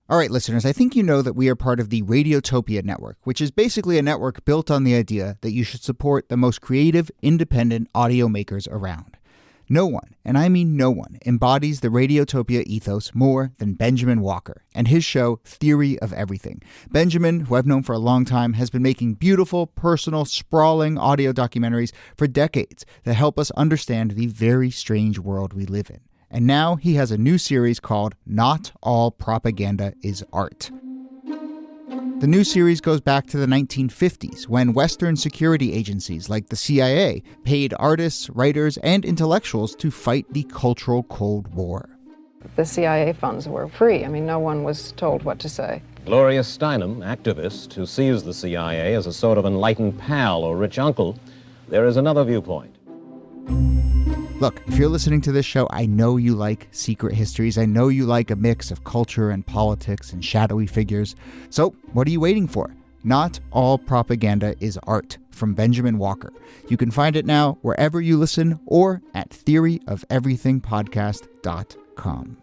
All right, listeners, I think you know that we are part of the Radiotopia network, which is basically a network built on the idea that you should support the most creative, independent audio makers around. No one, and I mean no one, embodies the Radiotopia ethos more than Benjamin Walker and his show Theory of Everything. Benjamin, who I've known for a long time, has been making beautiful, personal, sprawling audio documentaries for decades that help us understand the very strange world we live in. And now he has a new series called Not All Propaganda is Art. The new series goes back to the 1950s when Western security agencies like the CIA paid artists, writers, and intellectuals to fight the cultural Cold War. The CIA funds were free. I mean, no one was told what to say. Gloria Steinem, activist who sees the CIA as a sort of enlightened pal or rich uncle, there is another viewpoint. Look, if you're listening to this show, I know you like secret histories. I know you like a mix of culture and politics and shadowy figures. So what are you waiting for? Not All Propaganda is Art from Benjamin Walker. You can find it now wherever you listen or at theoryofeverythingpodcast.com.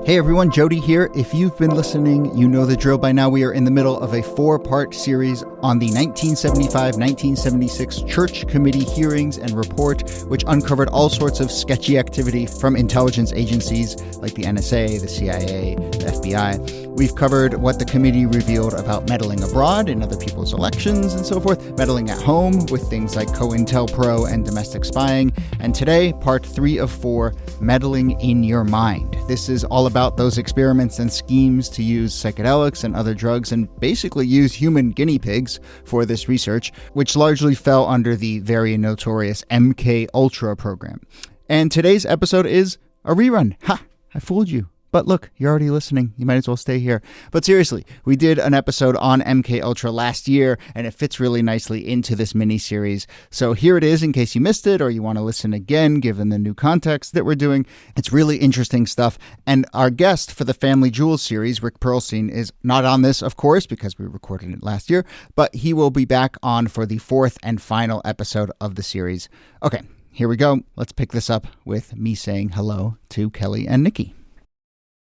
Hey everyone, Jody here. If you've been listening, you know the drill by now. We are in the middle of a 4-part series on the 1975-1976 Church Committee hearings and report, which uncovered all sorts of sketchy activity from intelligence agencies like the NSA, the CIA, the FBI. We've covered what the committee revealed about meddling abroad in other people's elections and so forth, meddling at home with things like COINTELPRO and domestic spying, and today, part 3 of 4, meddling in your mind. This is all about those experiments and schemes to use psychedelics and other drugs and basically use human guinea pigs for this research, which largely fell under the very notorious MKULTRA program. And today's episode is a rerun. Ha! I fooled you. But look, you're already listening. You might as well stay here. But seriously, we did an episode on MKUltra last year, and it fits really nicely into this mini-series. So here it is in case you missed it or you want to listen again, given the new context that we're doing. It's really interesting stuff. And our guest for the Family Jewels series, Rick Perlstein, is not on this, of course, because we recorded it last year, but he will be back on for the 4th and final episode of the series. Okay, here we go. Let's pick this up with me saying hello to Kelly and Nikki.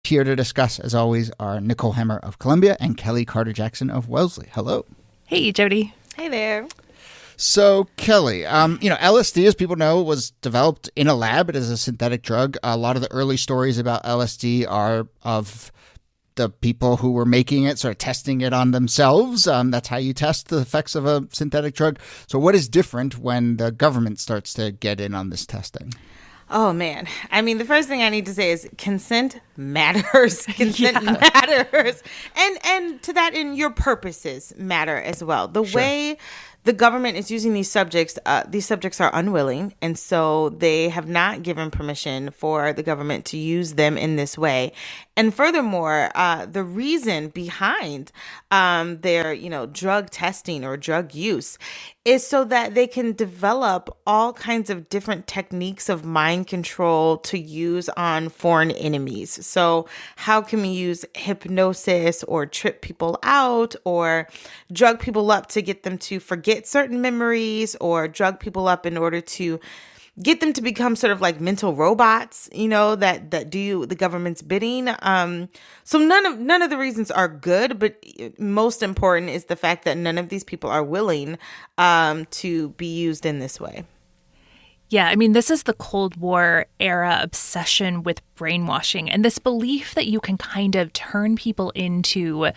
Here to discuss, as always, are Nicole Hemmer of Columbia and Kelly Carter-Jackson of Wellesley. Hello. Hey, Jody. Hey there. So, Kelly, LSD, as people know, was developed in a lab. It is a synthetic drug. A lot of the early stories about LSD are of the people who were making it, sort of testing it on themselves. That's how you test the effects of a synthetic drug. So what is different when the government starts to get in on this testing? Oh, man. I mean, the first thing I need to say is consent matters. Consent matters. And to that end, your purposes matter as well. The way the government is using these subjects are unwilling. And so they have not given permission for the government to use them in this way. And furthermore, the reason behind their, drug testing or drug use is so that they can develop all kinds of different techniques of mind control to use on foreign enemies. So how can we use hypnosis or trip people out or drug people up to get them to forget certain memories or drug people up in order to get them to become sort of like mental robots, that do the government's bidding. So none of the reasons are good, but most important is the fact that none of these people are willing to be used in this way. Yeah, I mean, this is the Cold War era obsession with brainwashing and this belief that you can kind of turn people into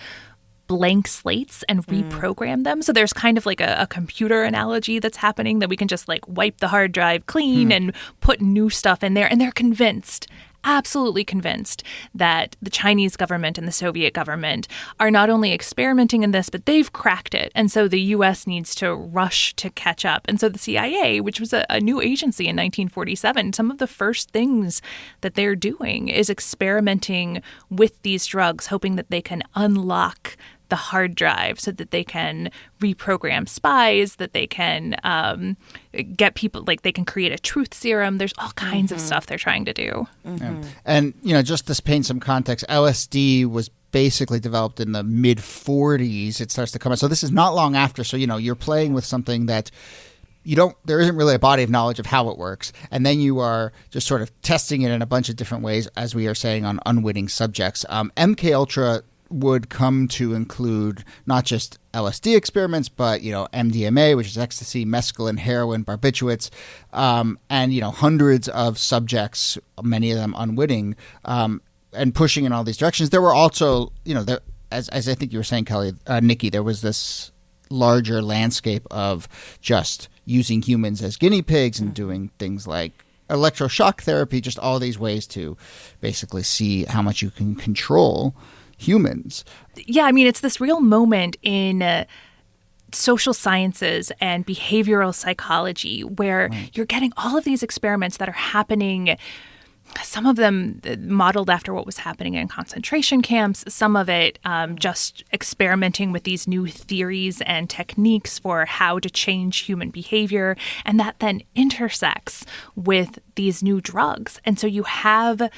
blank slates and reprogram them. So there's kind of like a computer analogy that's happening that we can just like wipe the hard drive clean and put new stuff in there. And they're convinced, absolutely convinced, that the Chinese government and the Soviet government are not only experimenting in this, but they've cracked it. And so the U.S. needs to rush to catch up. And so the CIA, which was a new agency in 1947, some of the first things that they're doing is experimenting with these drugs, hoping that they can unlock the hard drive so that they can reprogram spies, that they can get people, like they can create a truth serum. There's all kinds of stuff they're trying to do. Yeah. And, just to paint some context, LSD was basically developed in the mid 40s. It starts to come out. So this is not long after. So, you're playing with something that there isn't really a body of knowledge of how it works. And then you are just sort of testing it in a bunch of different ways, as we are saying, on unwitting subjects. MKUltra would come to include not just LSD experiments, but, MDMA, which is ecstasy, mescaline, heroin, barbiturates, and, hundreds of subjects, many of them unwitting, and pushing in all these directions. There were also, as I think you were saying, Kelly, Nikki, there was this larger landscape of just using humans as guinea pigs and doing things like electroshock therapy, just all these ways to basically see how much you can control humans. Yeah, I mean, it's this real moment in social sciences and behavioral psychology where you're getting all of these experiments that are happening, some of them modeled after what was happening in concentration camps, some of it just experimenting with these new theories and techniques for how to change human behavior. And that then intersects with these new drugs. And so you have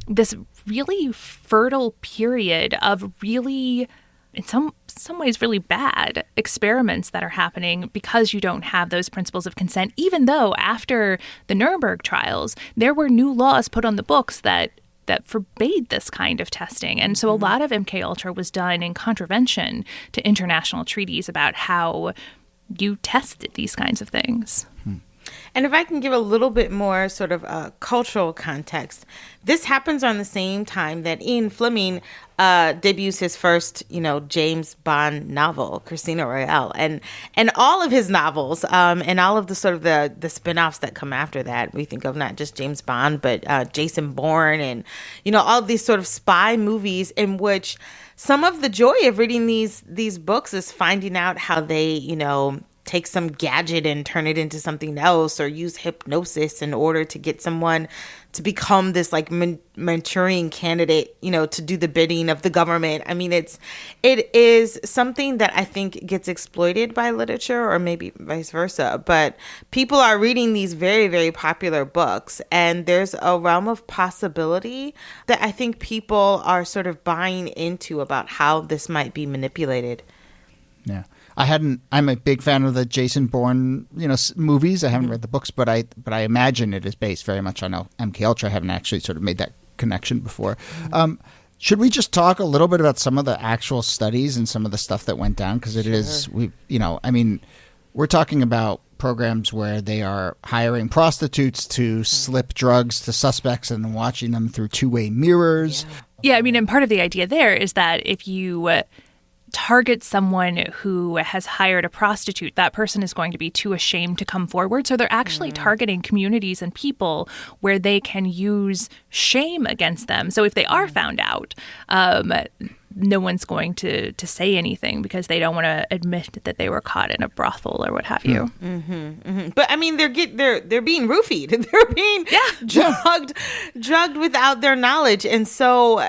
this really fertile period of really, in some ways, really bad experiments that are happening because you don't have those principles of consent, even though after the Nuremberg trials, there were new laws put on the books that forbade this kind of testing. And so a lot of MKUltra was done in contravention to international treaties about how you tested these kinds of things. And if I can give a little bit more sort of cultural context, this happens on the same time that Ian Fleming debuts his first, James Bond novel, Casino Royale, and all of his novels, and all of the sort of the spin-offs that come after that. We think of not just James Bond, but Jason Bourne, and all of these sort of spy movies in which some of the joy of reading these books is finding out how they, take some gadget and turn it into something else, or use hypnosis in order to get someone to become this like Manchurian candidate, to do the bidding of the government. I mean, it is something that I think gets exploited by literature, or maybe vice versa. But people are reading these very, very popular books, and there's a realm of possibility that I think people are sort of buying into about how this might be manipulated. Yeah. I'm a big fan of the Jason Bourne, movies. I haven't read the books, but I imagine it is based very much on MKUltra. I haven't actually sort of made that connection before. Should we just talk a little bit about some of the actual studies and some of the stuff that went down? Because we're talking about programs where they are hiring prostitutes to slip drugs to suspects and then watching them through two-way mirrors. Yeah, I mean, and part of the idea there is that if you target someone who has hired a prostitute, that person is going to be too ashamed to come forward. So they're actually targeting communities and people where they can use shame against them. So if they are found out, no one's going to say anything because they don't want to admit that they were caught in a brothel or what have you. But I mean, they're being roofied. They're being drugged without their knowledge, and so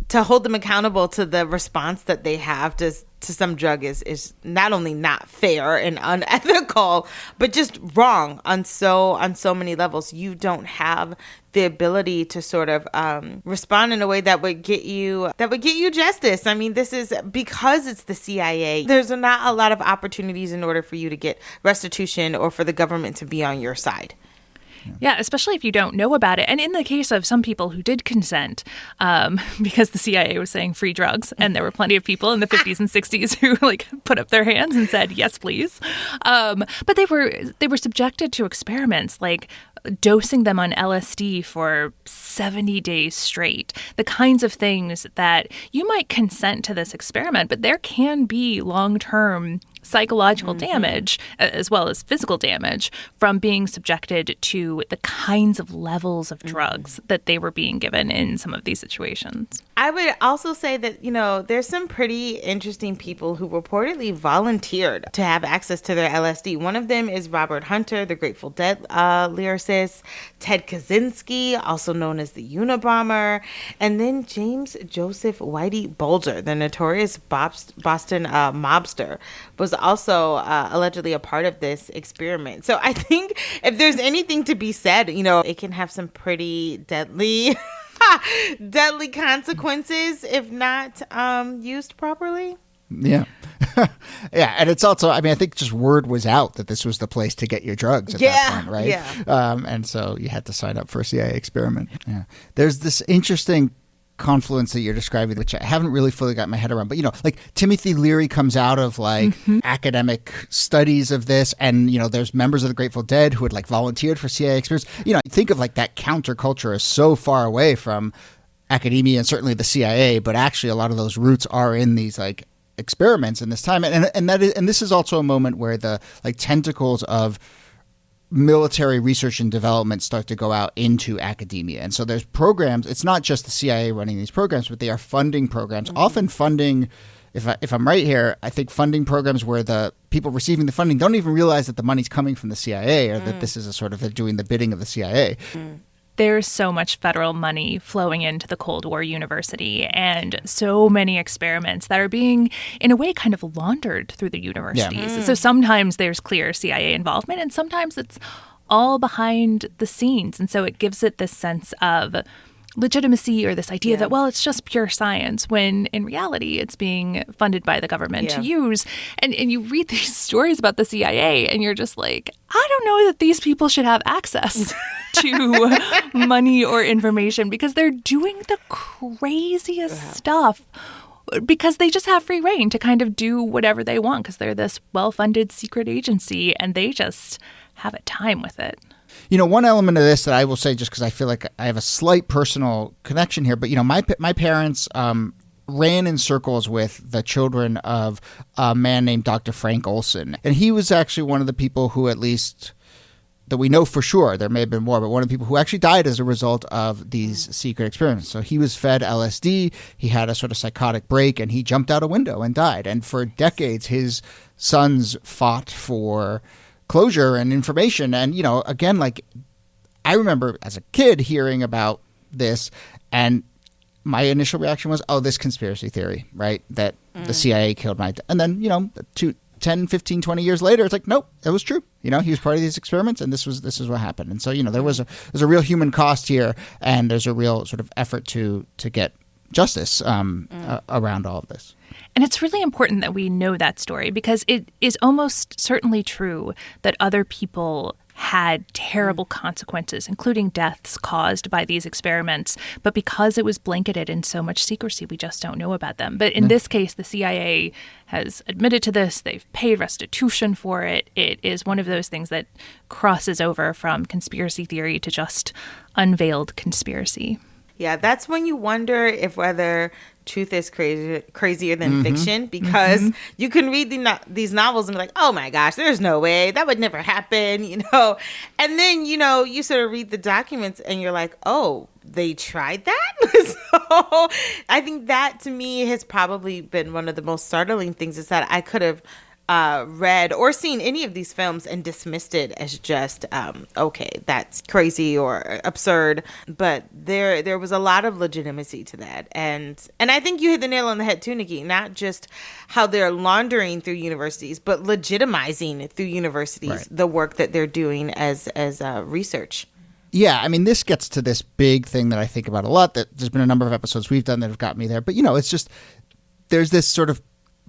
to hold them accountable to the response that they have to some drug is not only not fair and unethical, but just wrong on so many levels. You don't have the ability to sort of respond in a way that would get you justice. I mean, this is because it's the CIA. There's not a lot of opportunities in order for you to get restitution or for the government to be on your side. Yeah, especially if you don't know about it. And in the case of some people who did consent, because the CIA was saying free drugs, and there were plenty of people in the 50s and 60s who put up their hands and said, yes, please. But they were subjected to experiments like dosing them on LSD for 70 days straight, the kinds of things that you might consent to this experiment, but there can be long-term psychological damage as well as physical damage from being subjected to the kinds of levels of drugs that they were being given in some of these situations. I would also say that, there's some pretty interesting people who reportedly volunteered to have access to their LSD. One of them is Robert Hunter, the Grateful Dead lyricist, Ted Kaczynski, also known as the Unabomber, and then James Joseph Whitey Bulger, the notorious Boston mobster, was also allegedly a part of this experiment. So I think if there's anything to be said, it can have some pretty deadly consequences if not used properly. Yeah. Yeah, and it's also, I mean, I think just word was out that this was the place to get your drugs at that point, right? Yeah. And so you had to sign up for a CIA experiment. Yeah. There's this interesting confluence that you're describing, which I haven't really fully got my head around. But, like Timothy Leary comes out of academic studies of this, and, there's members of the Grateful Dead who had volunteered for CIA experiments. Think of that counterculture is so far away from academia and certainly the CIA, but actually a lot of those roots are in these experiments in this time. And this is also a moment where the tentacles of military research and development start to go out into academia. And so there's programs. It's not just the CIA running these programs, but they are funding programs, often funding, if I'm right here, I think funding programs where the people receiving the funding don't even realize that the money's coming from the CIA or that this is a sort of doing the bidding of the CIA. There's so much federal money flowing into the Cold War university and so many experiments that are being, in a way, kind of laundered through the universities. Yeah. So sometimes there's clear CIA involvement and sometimes it's all behind the scenes. And so it gives it this sense of legitimacy or this idea that, well, it's just pure science, when in reality it's being funded by the government to use. And you read these stories about the CIA and you're just like, I don't know that these people should have access to money or information because they're doing the craziest stuff because they just have free reign to kind of do whatever they want because they're this well-funded secret agency and they just have a time with it. One element of this that I will say, just because I feel like I have a slight personal connection here, but, my parents ran in circles with the children of a man named Dr. Frank Olson. And he was actually one of the people who, at least that we know for sure, there may have been more, but one of the people who actually died as a result of these secret experiments. So he was fed LSD, he had a sort of psychotic break, and he jumped out a window and died. And for decades, his sons fought for closure and information. And, again, I remember as a kid hearing about this, and my initial reaction was, oh, this conspiracy theory, right? That the CIA killed my dad. And then, 10, 15, 20 years later, it's like, nope, it was true. He was part of these experiments and this is what happened. And so, there's a real human cost here, and there's a real sort of effort to get justice around all of this. And it's really important that we know that story because it is almost certainly true that other people had terrible consequences, including deaths caused by these experiments. But because it was blanketed in so much secrecy, we just don't know about them. But in this case, the CIA has admitted to this. They've paid restitution for it. It is one of those things that crosses over from conspiracy theory to just unveiled conspiracy. Yeah, that's when you wonder if whether truth is crazier than fiction, because you can read these novels and be like, oh my gosh, there's no way, that would never happen, And then, you sort of read the documents and you're like, oh, they tried that? So I think that to me has probably been one of the most startling things, is that I could have read or seen any of these films and dismissed it as just okay, that's crazy or absurd, but there was a lot of legitimacy to that, and I think you hit the nail on the head too, Nikki. Not just how they're laundering through universities, but legitimizing through universities the work that they're doing as research. Yeah, I mean, this gets to this big thing that I think about a lot, that there's been a number of episodes we've done that have got me there, but it's just, there's this sort of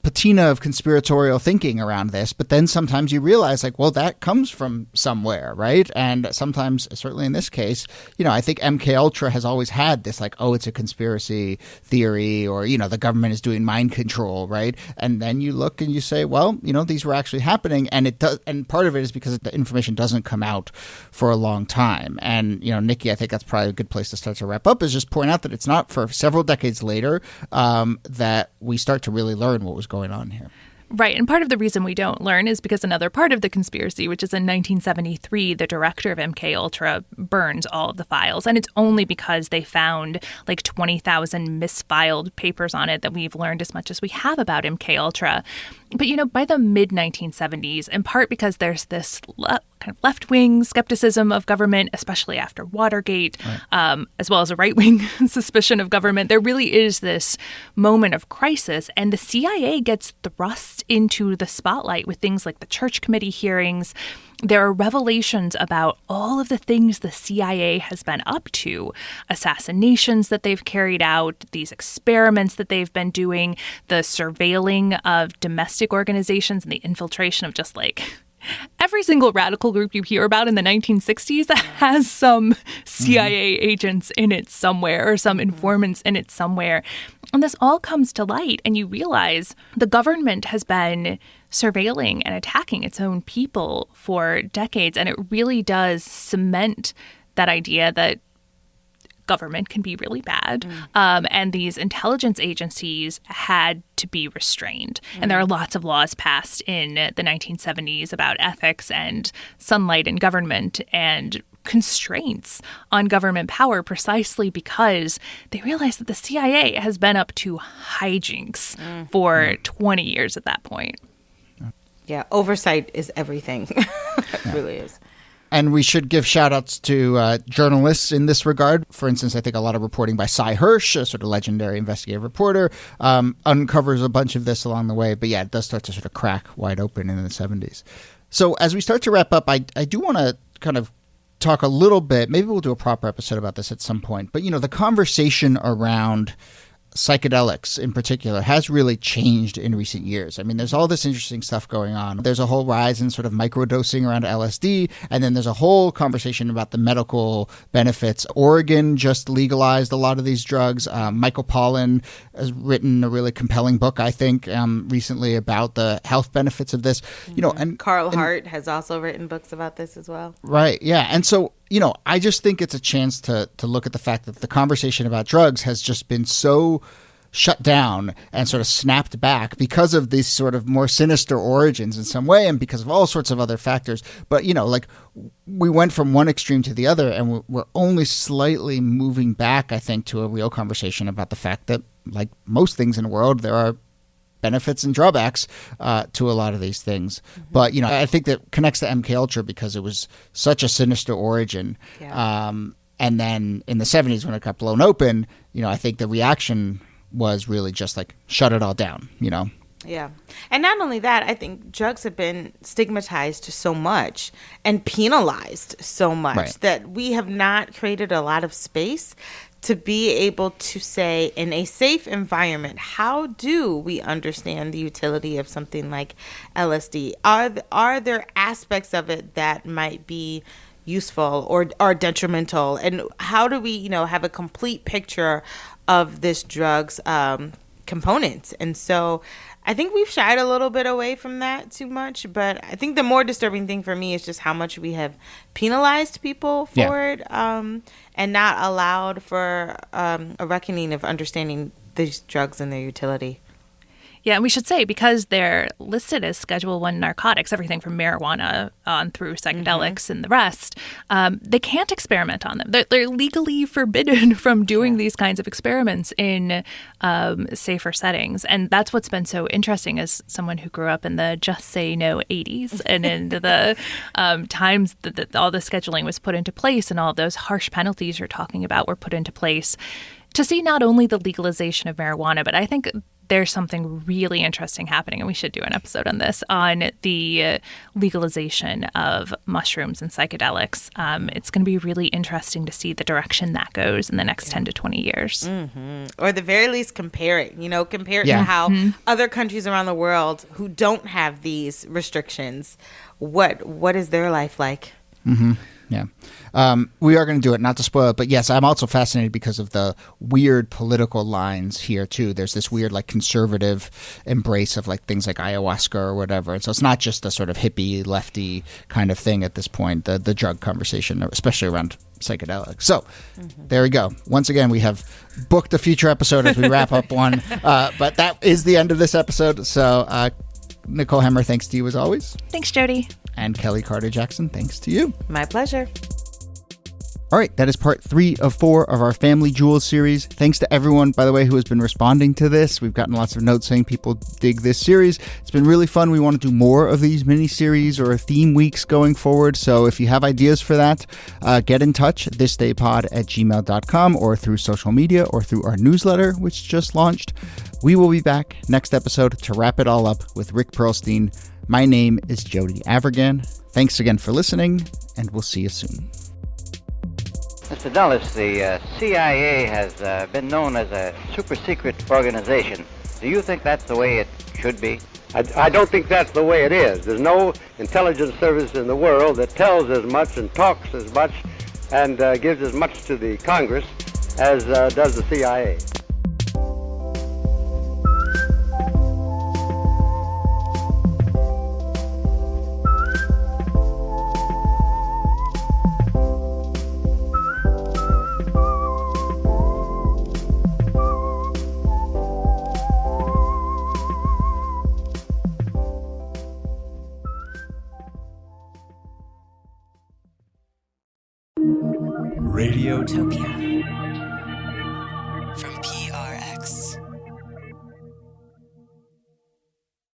patina of conspiratorial thinking around this, but then sometimes you realize well, that comes from somewhere, right? And sometimes, certainly in this case, I think MKULTRA has always had this it's a conspiracy theory, or the government is doing mind control, right? And then you look and you say, well, these were actually happening, and it does, and part of it is because the information doesn't come out for a long time. And Nikki, I think that's probably a good place to start to wrap up, is just point out that it's not for several decades later that we start to really learn what was going on here. Right. And part of the reason we don't learn is because another part of the conspiracy, which is in 1973, the director of MKUltra burns all of the files. And it's only because they found 20,000 misfiled papers on it that we've learned as much as we have about MKUltra. But, by the mid-1970s, in part because there's this kind of left-wing skepticism of government, especially after Watergate, as well as a right-wing suspicion of government. There really is this moment of crisis, and the CIA gets thrust into the spotlight with things like the Church Committee hearings. There are revelations about all of the things the CIA has been up to, assassinations that they've carried out, these experiments that they've been doing, the surveilling of domestic organizations and the infiltration of just like every single radical group you hear about in the 1960s has some CIA agents in it somewhere or some informants in it somewhere. And this all comes to light, and you realize the government has been surveilling and attacking its own people for decades. And it really does cement that idea that government can be really bad. And these intelligence agencies had to be restrained. And there are lots of laws passed in the 1970s about ethics and sunlight in government and constraints on government power precisely because they realized that the CIA has been up to hijinks for 20 years at that point. Yeah, oversight is everything. It really is. And we should give shout-outs to journalists in this regard. For instance, I think a lot of reporting by Cy Hirsch, a sort of legendary investigative reporter, uncovers a bunch of this along the way. But yeah, it does start to sort of crack wide open in the 70s. So as we start to wrap up, I do want to kind of talk a little bit. Maybe we'll do a proper episode about this at some point. But, you know, the conversation around psychedelics in particular has really changed in recent years. I mean, there's all this interesting stuff going on. There's a whole rise in sort of microdosing around LSD, and then there's a whole conversation about the medical benefits. Oregon just legalized a lot of these drugs. Michael Pollan has written a really compelling book, I think, recently about the health benefits of this. You know, and Carl Hart has also written books about this as well. Right, yeah. And so, you know, I just think it's a chance to look at the fact that the conversation about drugs has just been so shut down and sort of snapped back because of these sort of more sinister origins in some way and because of all sorts of other factors. But, you know, like we went from one extreme to the other and we're only slightly moving back, I think, to a real conversation about the fact that, like most things in the world, there are benefits and drawbacks to a lot of these things. But, you know, I think that connects to MKUltra because it was such a sinister origin. Yeah. And then in the 70s when it got blown open, you know, I think the reaction was really just like shut it all down, you know? Yeah. And not only that, I think drugs have been stigmatized so much and penalized so much that we have not created a lot of space to be able to say in a safe environment, how do we understand the utility of something like LSD? Are there aspects of it that might be useful or are detrimental? And how do we, you know, have a complete picture of this drug's components? And so I think we've shied a little bit away from that too much, but I think the more disturbing thing for me is just how much we have penalized people for it and not allowed for a reckoning of understanding these drugs and their utility. Yeah, and we should say, because they're listed as Schedule I narcotics, everything from marijuana on through psychedelics and the rest, they can't experiment on them. They're legally forbidden from doing these kinds of experiments in safer settings. And that's what's been so interesting as someone who grew up in the Just Say No 80s and in the times that all the scheduling was put into place and all of those harsh penalties you're talking about were put into place, to see not only the legalization of marijuana, but I think there's something really interesting happening, and we should do an episode on this, on the legalization of mushrooms and psychedelics. It's going to be really interesting to see the direction that goes in the next 10 to 20 years. Or at the very least, compare it to how other countries around the world who don't have these restrictions, what is their life like? Yeah. We are going to do it, not to spoil it, but yes, I'm also fascinated because of the weird political lines here too. There's this weird like conservative embrace of like things like ayahuasca or whatever. And so it's not just a sort of hippie, lefty kind of thing at this point, the drug conversation, especially around psychedelics. So there we go. Once again, we have booked a future episode as we wrap up one, but that is the end of this episode. So Nicole Hemmer, thanks to you as always. Thanks, Jody. And Kelly Carter Jackson, thanks to you. My pleasure. All right, that is part 3 of 4 of our Family Jewels series. Thanks to everyone, by the way, who has been responding to this. We've gotten lots of notes saying people dig this series. It's been really fun. We want to do more of these mini-series or theme weeks going forward. So if you have ideas for that, get in touch, thisdaypod@gmail.com, or through social media or through our newsletter, which just launched. We will be back next episode to wrap it all up with Rick Perlstein. My name is Jody Avirgan. Thanks again for listening, and we'll see you soon. Mr. Dulles, the CIA has been known as a super-secret organization. Do you think that's the way it should be? I don't think that's the way it is. There's no intelligence service in the world that tells as much and talks as much and gives as much to the Congress as does the CIA. Radiotopia.